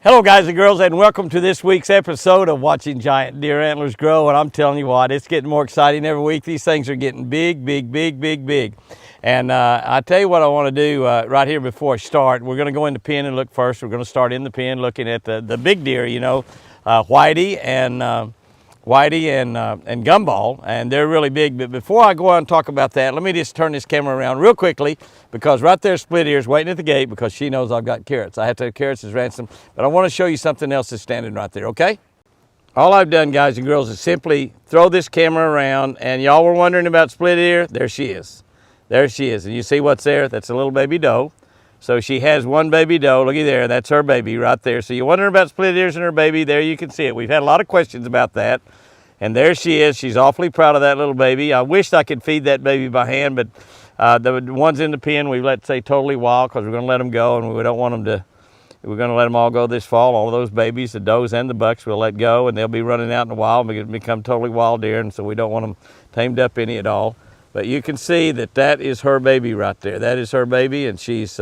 Hello guys and girls, and welcome to this week's episode of Watching Giant Deer Antlers Grow. And I'm telling you what, it's getting more exciting every week. These things are getting big, big, big, big, big. And I tell you what I want to do right here before I start. We're going to go in the pen and look first. We're going to start in the pen looking at the big deer, you know, Whitey and Gumball, and they're really big. But before I go on and talk about that, let me just turn this camera around real quickly, because right there's Split Ears waiting at the gate because she knows I've got carrots. I have to have carrots as ransom, but I want to show you something else that's standing right there, okay? All I've done, guys and girls, is simply throw this camera around, and y'all were wondering about Split Ear. There she is. There she is. And you see what's there? That's a little baby doe. So she has one baby doe. Looky there, that's her baby right there. So you're wondering about Split Ears and her baby. There you can see it. We've had a lot of questions about that. And there she is. She's awfully proud of that little baby. I wished I could feed that baby by hand, but the ones in the pen we've let stay totally wild because we're going to let them go, and we don't want them to. We're going to let them all go this fall. All of those babies, the does and the bucks, we'll let go, and they'll be running out in the wild and become totally wild deer, and so we don't want them tamed up any at all. But you can see that that is her baby right there. That is her baby, and she's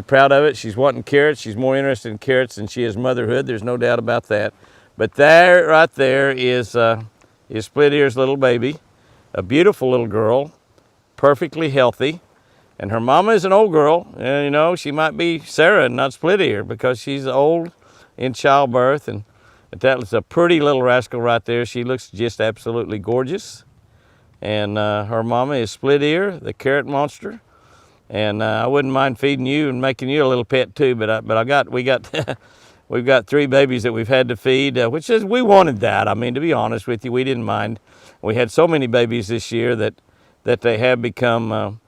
proud of it. She's wanting carrots. She's more interested in carrots than she is motherhood. There's no doubt about that. But there, right there, is Split Ear's little baby, a beautiful little girl, perfectly healthy. And her mama is an old girl, and you know, she might be Sarah and not Split Ear because she's old in childbirth. And but that was a pretty little rascal right there. She looks just absolutely gorgeous. And her mama is Split Ear, the carrot monster. And I wouldn't mind feeding you and making you a little pet too, but we got we've got 3 babies that we've had to feed, which is, we wanted that. I mean, to be honest with you, we didn't mind. We had so many babies this year that they have become,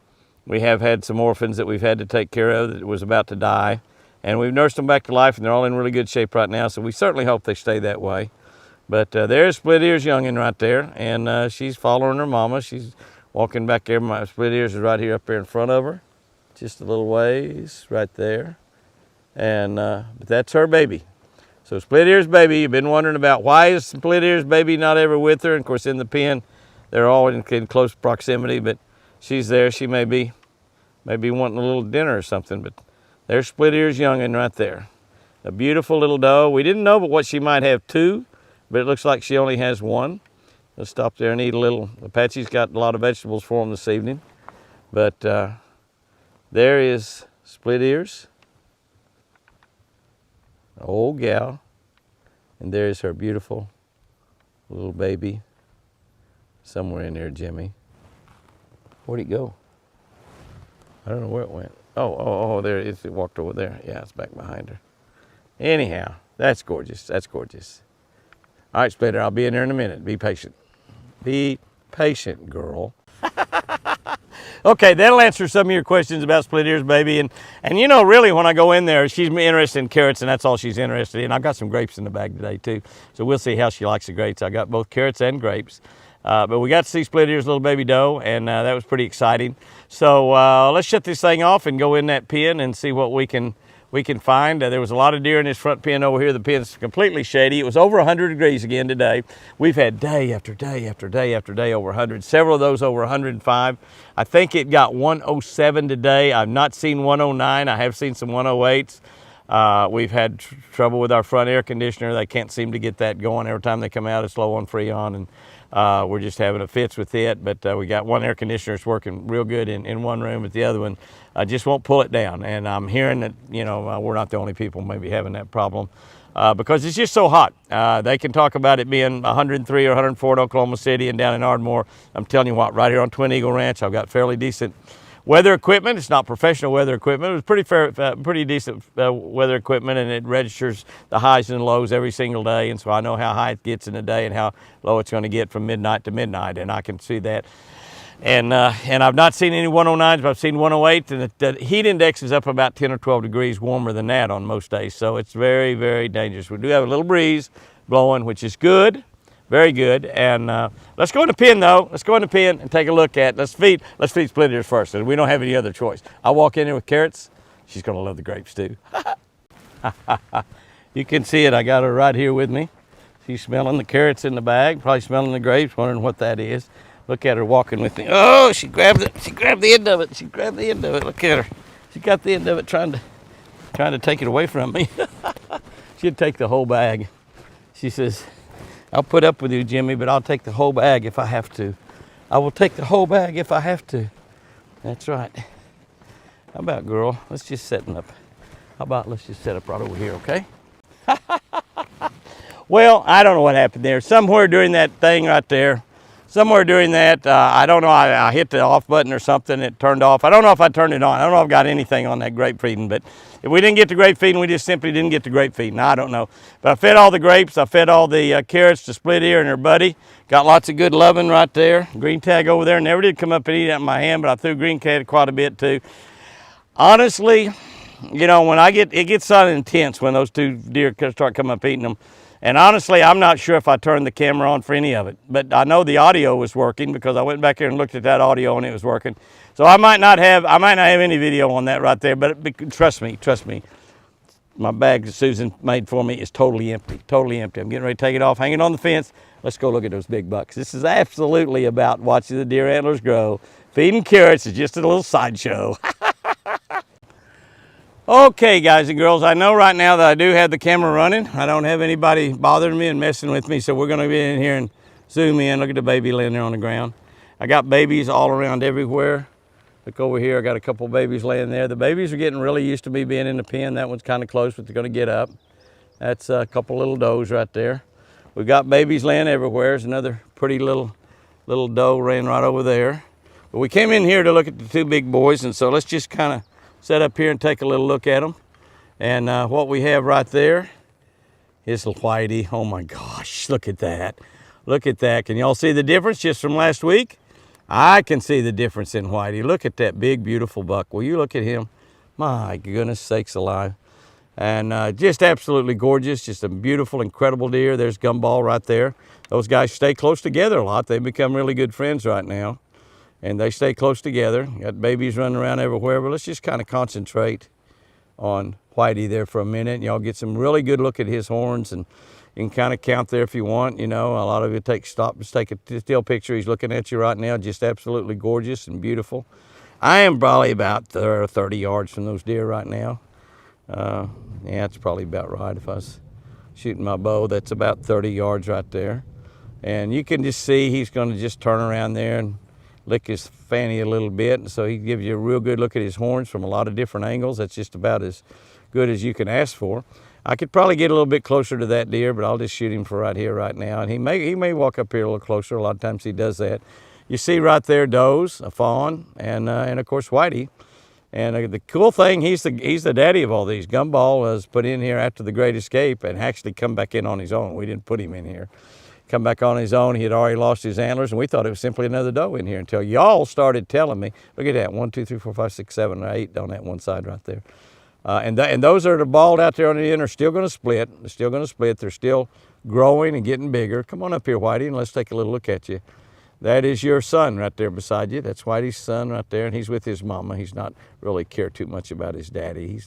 we have had some orphans that we've had to take care of that was about to die. And we've nursed them back to life, and they're all in really good shape right now, so we certainly hope they stay that way. But there's Split Ear's youngin' right there, and she's following her mama. She's walking back there. My Split Ear's is right here up there in front of her, just a little ways right there. And but that's her baby. So Split Ear's baby, you've been wondering about why is Split Ear's baby not ever with her. And of course in the pen, they're all in close proximity, but she's there. She may be wanting a little dinner or something, but there's Split Ear's youngin' right there. A beautiful little doe. We didn't know but what she might have 2, but it looks like she only has 1. Let's stop there and eat a little. Apache's got a lot of vegetables for them this evening. But there is Split Ear's old gal, and there's her beautiful little baby somewhere in there. Jimmy, where'd he go? I don't know where it went. Oh, there it is. It walked over there. Yeah, it's back behind her. Anyhow, that's gorgeous. That's gorgeous. All right, Splitter, I'll be in there in a minute. Be patient. Be patient, girl. Okay, that'll answer some of your questions about Split Ear's baby. And you know, really, when I go in there, she's interested in carrots, and that's all she's interested in. I've got some grapes in the bag today, too. So we'll see how she likes the grapes. I got both carrots and grapes. But we got to see Split Ear's little baby doe, and that was pretty exciting. So let's shut this thing off and go in that pen and see what we can find. There was a lot of deer in this front pen over here. The pen's completely shady. It was over 100 degrees again today. We've had day after day after day after day over 100. Several of those over 105. I think it got 107 today. I've not seen 109. I have seen some 108s. We've had trouble with our front air conditioner. They can't seem to get that going. Every time they come out, it's low on Freon, and we're just having a fits with it. But we got one air conditioner that's working real good in one room, but the other one just won't pull it down. And I'm hearing that, you know, we're not the only people maybe having that problem because it's just so hot. They can talk about it being 103 or 104 in Oklahoma City and down in Ardmore. I'm telling you what, right here on Twin Eagle Ranch, I've got fairly decent weather equipment. It's not professional weather equipment. It was pretty decent weather equipment, and it registers the highs and lows every single day. And so I know how high it gets in a day and how low it's going to get from midnight to midnight, and I can see that. And I've not seen any 109s, but I've seen 108s, and the heat index is up about 10 or 12 degrees warmer than that on most days. So it's very, very dangerous. We do have a little breeze blowing, which is good. Very good. And let's go in the pen, though. Let's go in the pen and take a look at. Let's feed Split Ears first. We don't have any other choice. I walk in there with carrots. She's going to love the grapes, too. You can see it. I got her right here with me. She's smelling the carrots in the bag, probably smelling the grapes, wondering what that is. Look at her walking with me. Oh, she grabbed it. She grabbed the end of it. She grabbed the end of it. Look at her. She got the end of it trying to trying to take it away from me. She'd take the whole bag. She says, I'll put up with you, Jimmy, but I'll take the whole bag if I have to. I will take the whole bag if I have to. That's right. How about, girl? Let's just set up. How about let's just set up right over here, okay? Well, I don't know what happened there. Somewhere during that thing right there, somewhere during that, I don't know, I hit the off button or something, it turned off. I don't know if I turned it on. I don't know if I've got anything on that grape feeding, but if we didn't get the grape feeding, we just simply didn't get the grape feeding. I don't know. But I fed all the grapes, I fed all the carrots to Split Ear and her buddy. Got lots of good loving right there. Green tag over there, never did come up and eat out of my hand, but I threw green tag quite a bit too. Honestly, you know, when it gets so intense when those two deer start coming up eating them. And honestly, I'm not sure if I turned the camera on for any of it, but I know the audio was working because I went back here and looked at that audio and it was working. So I might not have any video on that right there, but trust me, my bag that Susan made for me is totally empty, totally empty. I'm getting ready to take it off, hang it on the fence. Let's go look at those big bucks. This is absolutely about watching the deer antlers grow. Feeding carrots is just a little sideshow. Okay, guys and girls, I know right now that I do have the camera running. I don't have anybody bothering me and messing with me, so we're going to be in here and zoom in. Look at the baby laying there on the ground. I got babies all around everywhere. Look over here, I got a couple babies laying there. The babies are getting really used to me being in the pen. That one's kind of close, but they're going to get up. That's a couple little does right there. We've got babies laying everywhere. There's another pretty little doe laying right over there. But we came in here to look at the two big boys, and so let's just kind of set up here and take a little look at them. And what we have right there is the whitey. Oh my gosh, look at that. Look at that. Can y'all see the difference just from last week? I can see the difference in whitey. Look at that big, beautiful buck. Will you look at him? My goodness sakes alive. And just absolutely gorgeous. Just a beautiful, incredible deer. There's Gumball right there. Those guys stay close together a lot. They've become really good friends right now. And they stay close together. Got babies running around everywhere, but let's just kind of concentrate on Whitey there for a minute. And y'all get some really good look at his horns, and you can kind of count there if you want. You know, a lot of you take a still picture. He's looking at you right now, just absolutely gorgeous and beautiful. I am probably about 30 yards from those deer right now. Yeah, that's probably about right. If I was shooting my bow, that's about 30 yards right there. And you can just see he's going to just turn around there and lick his fanny a little bit, and so he gives you a real good look at his horns from a lot of different angles. That's just about as good as you can ask for. I could probably get a little bit closer to that deer, but I'll just shoot him for right here, right now. And he may walk up here a little closer. A lot of times he does that. You see right there does, a fawn, and of course Whitey. And the cool thing, he's the daddy of all these. Gumball was put in here after the Great Escape and actually come back in on his own. We didn't put him in here. Come back on his own. He had already lost his antlers, and we thought it was simply another doe in here until y'all started telling me. Look at that, 1, 2, 3, 4, 5, 6, 7, 8 on that one side right there. And those that are bald out there on the end are still going to split. They're still going to split. They're still growing and getting bigger. Come on up here, Whitey, and let's take a little look at you. That is your son right there beside you. That's Whitey's son right there, and he's with his mama. He's not really care too much about his daddy. He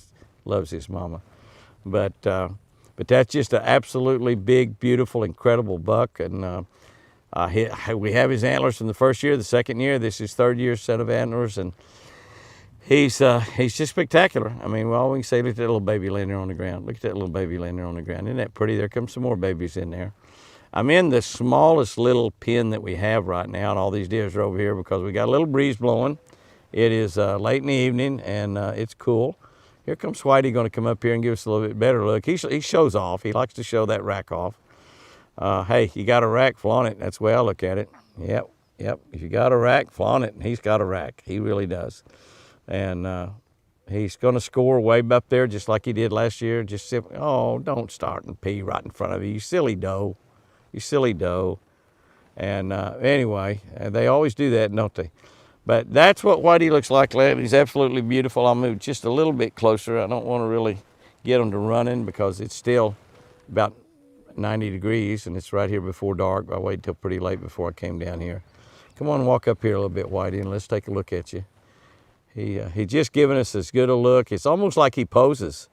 loves his mama. But that's just an absolutely big, beautiful, incredible buck. And we have his antlers from the first year, the second year. This is his third year set of antlers, and he's just spectacular. I mean, well, we can say, look at that little baby laying there on the ground. Look at that little baby laying there on the ground. Isn't that pretty? There comes some more babies in there. I'm in the smallest little pen that we have right now, and all these deer are over here because we got a little breeze blowing. It is late in the evening, and it's cool. Here comes Whitey, going to come up here and give us a little bit better look. He shows off. He likes to show that rack off. Hey, you got a rack, flaunt it. That's the way I look at it. Yep. If you got a rack, flaunt it. And he's got a rack. He really does. And he's going to score way up there just like he did last year. Just simply, oh, don't start and pee right in front of you. You silly doe. You silly doe. And anyway, they always do that, don't they? But that's what Whitey looks like. He's absolutely beautiful. I'll move just a little bit closer. I don't want to really get him to running because it's still about 90 degrees and it's right here before dark. I waited till pretty late before I came down here. Come on, walk up here a little bit, Whitey, and let's take a look at you. He's just giving us as good a look. It's almost like he poses.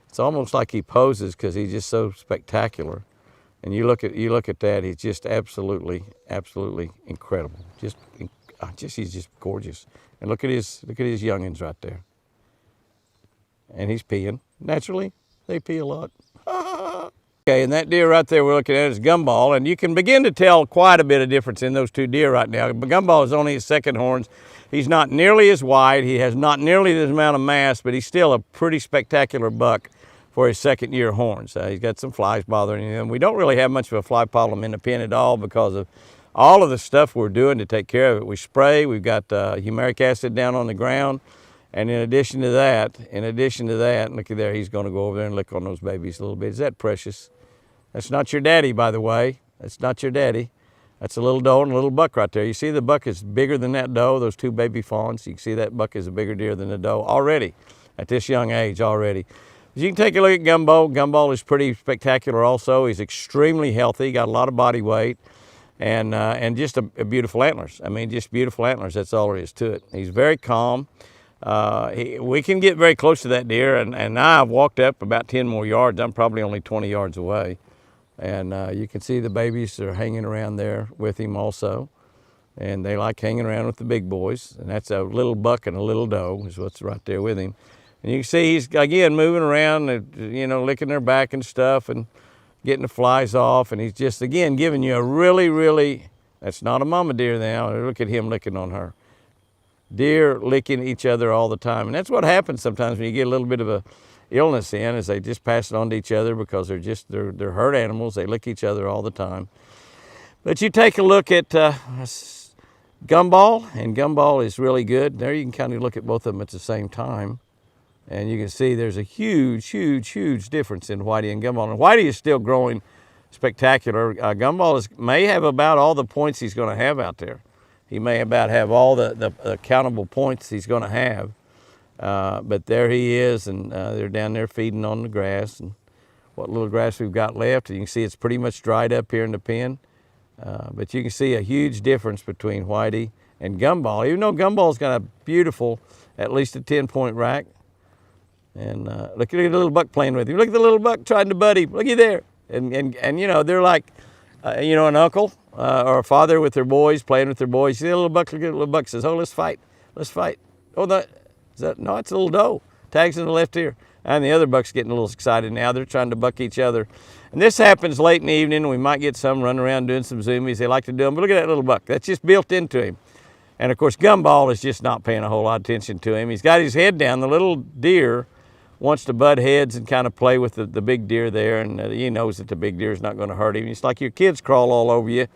It's almost like he poses because he's just so spectacular. And you look at that. He's just absolutely incredible. He's just gorgeous. And look at his youngins right there. And he's peeing. Naturally, they pee a lot. Okay, and that deer right there we're looking at is Gumball, and you can begin to tell quite a bit of difference in those two deer right now. But Gumball is only his second horns. He's not nearly as wide. He has not nearly this amount of mass, but he's still a pretty spectacular buck for his second year horns. He's got some flies bothering him. We don't really have much of a fly problem in the pen at all because of all of the stuff we're doing to take care of it. We spray, we've got humeric acid down on the ground. And in addition to that, look at there, he's gonna go over there and lick on those babies a little bit. Is that precious? That's not your daddy, by the way. That's not your daddy. That's a little doe and a little buck right there. You see the buck is bigger than that doe, those two baby fawns. You can see that buck is a bigger deer than the doe already, at this young age already. As you can take a look at Gumball. Gumball is pretty spectacular also. He's extremely healthy, got a lot of body weight, and just a beautiful antlers. I mean, just beautiful antlers, that's all there is to it. He's very calm. We can get very close to that deer, and now I've walked up about 10 more yards. I'm probably only 20 yards away. And you can see the babies are hanging around there with him also. And they like hanging around with the big boys. And that's a little buck and a little doe is what's right there with him. And you can see he's, again, moving around, you know, licking their back and stuff and getting the flies off. And he's just, again, giving you a really, that's not a mama deer now. Look at him licking on her. Deer licking each other all the time. And that's what happens sometimes when you get a little bit of a illness in, is they just pass it on to each other because they're herd animals. They lick each other all the time. But you take a look at Gumball, and Gumball is really good. There you can kind of look at both of them at the same time. And you can see there's a huge difference in Whitey and Gumball. And Whitey is still growing spectacular. Gumball may have about all the points he's going to have out there. He may about have all the countable points he's going to have. But there he is, and they're down there feeding on the grass. And what little grass we've got left, you can see it's pretty much dried up here in the pen. But you can see a huge difference between Whitey and Gumball. Even though Gumball's got a beautiful, at least a 10-point rack. And look at the little buck playing with him. Look at the little buck trying to butt him. Looky there. And you know, they're like, you know, an uncle or a father with their boys, playing with their boys. You see the little buck, look at the little buck says, oh, let's fight. Oh, no, it's a little doe. Tags in the left ear. And the other buck's getting a little excited now. They're trying to buck each other. And this happens late in the evening. We might get some running around doing some zoomies. They like to do them. But look at that little buck. That's just built into him. And, of course, Gumball is just not paying a whole lot of attention to him. He's got his head down. The little deer wants to butt heads and kind of play with the big deer there. And he knows that the big deer is not going to hurt him. It's like your kids crawl all over you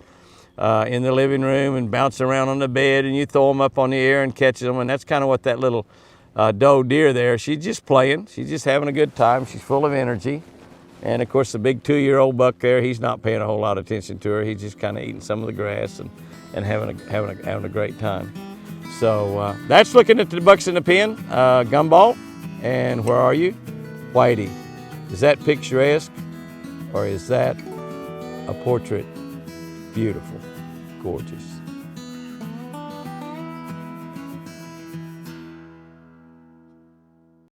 in the living room and bounce around on the bed. And you throw them up on the air and catch them. And that's kind of what that little doe deer there, she's just playing. She's just having a good time. She's full of energy. And of course the big 2-year-old buck there, he's not paying a whole lot of attention to her. He's just kind of eating some of the grass and having a great time. So that's looking at the bucks in the pen. Gumball, and where are you? Whitey. Is that picturesque, or is that a portrait? Beautiful, gorgeous.